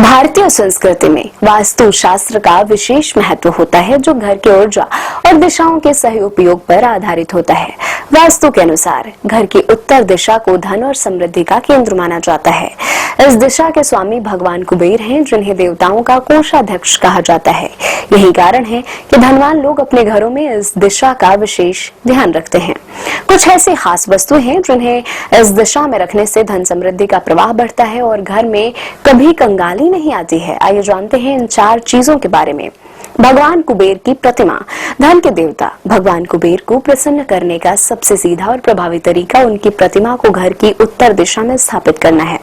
भारतीय संस्कृति में वास्तु शास्त्र का विशेष महत्व होता है, जो घर की ऊर्जा और दिशाओं के सही उपयोग पर आधारित होता है। वास्तु के अनुसार घर की उत्तर दिशा को धन और समृद्धि का केंद्र माना जाता है। इस दिशा के स्वामी भगवान कुबेर हैं, जिन्हें देवताओं का कोषाध्यक्ष कहा जाता है। यही कारण है कि धनवान लोग अपने घरों में इस दिशा का विशेष ध्यान रखते हैं। कुछ ऐसी खास वस्तु हैं जिन्हें इस दिशा में रखने से धन समृद्धि का प्रवाह बढ़ता है और घर में कभी कंगाली नहीं आती है। आइए जानते हैं इन 4 चीजों के बारे में। भगवान कुबेर की प्रतिमा। धन के देवता भगवान कुबेर को प्रसन्न करने का सबसे सीधा और प्रभावी तरीका उनकी प्रतिमा को घर की उत्तर दिशा में स्थापित करना है।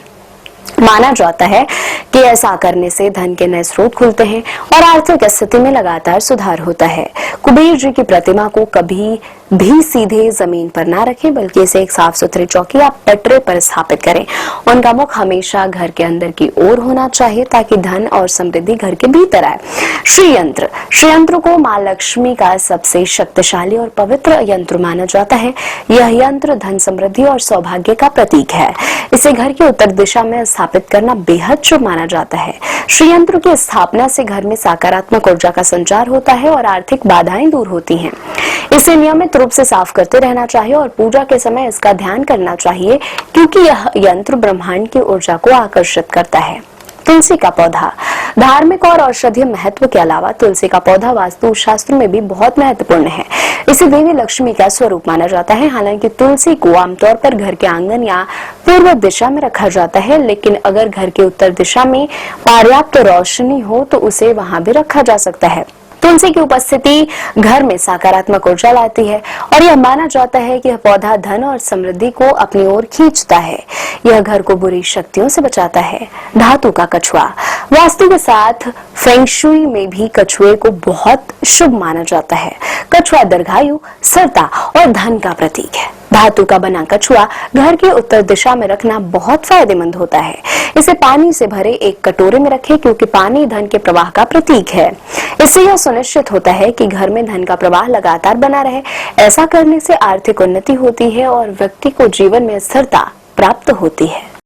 माना जाता है कि ऐसा करने से धन के नए स्रोत खुलते हैं और आर्थिक स्थिति में लगातार सुधार होता है। कुबेर जी की प्रतिमा को कभी भी सीधे जमीन पर ना रखें, बल्कि इसे एक साफ सुथरी चौकी या पटरे पर स्थापित करें। उनका मुख हमेशा घर के अंदर की ओर होना चाहिए, ताकि धन और समृद्धि घर के भीतर आए। श्रीयंत्र को मां लक्ष्मी का सबसे शक्तिशाली और पवित्र यंत्र माना जाता है। यह यंत्र धन, समृद्धि और सौभाग्य का प्रतीक है। इसे घर की उत्तर दिशा में स्थापित करना बेहद शुभ माना जाता है। श्रीयंत्र की स्थापना से घर में सकारात्मक ऊर्जा का संचार होता है और आर्थिक बाधाएं दूर होती हैं। इसे नियमित रूप से साफ करते रहना चाहिए और पूजा के समय इसका ध्यान करना चाहिए, क्योंकि यह यंत्र ब्रह्मांड की ऊर्जा को आकर्षित करता है। तुलसी का पौधा। धार्मिक और औषधीय महत्व के अलावा तुलसी का पौधा वास्तु शास्त्र में भी बहुत महत्वपूर्ण है। इसे देवी लक्ष्मी का स्वरूप माना जाता है। हालांकि तुलसी को आमतौर पर घर के आंगन या पूर्व दिशा में रखा जाता है, लेकिन अगर घर के उत्तर दिशा में पर्याप्त रोशनी हो तो उसे वहां भी रखा जा सकता है। तुलसी की उपस्थिति घर में सकारात्मक ऊर्जा लाती है और यह माना जाता है कि यह पौधा धन और समृद्धि को अपनी ओर खींचता है। यह घर को बुरी शक्तियों से बचाता है। धातु का कछुआ। वास्तु के साथ फेंग शुई में भी कछुए को बहुत शुभ माना जाता है। कछुआ दीर्घायु, स्थिरता और धन का प्रतीक है। धातु का बना कछुआ घर की उत्तर दिशा में रखना बहुत फायदेमंद होता है। इसे पानी से भरे एक कटोरे में रखें, क्योंकि पानी धन के प्रवाह का प्रतीक है। इससे यह सुनिश्चित होता है कि घर में धन का प्रवाह लगातार बना रहे। ऐसा करने से आर्थिक उन्नति होती है और व्यक्ति को जीवन में स्थिरता प्राप्त होती है।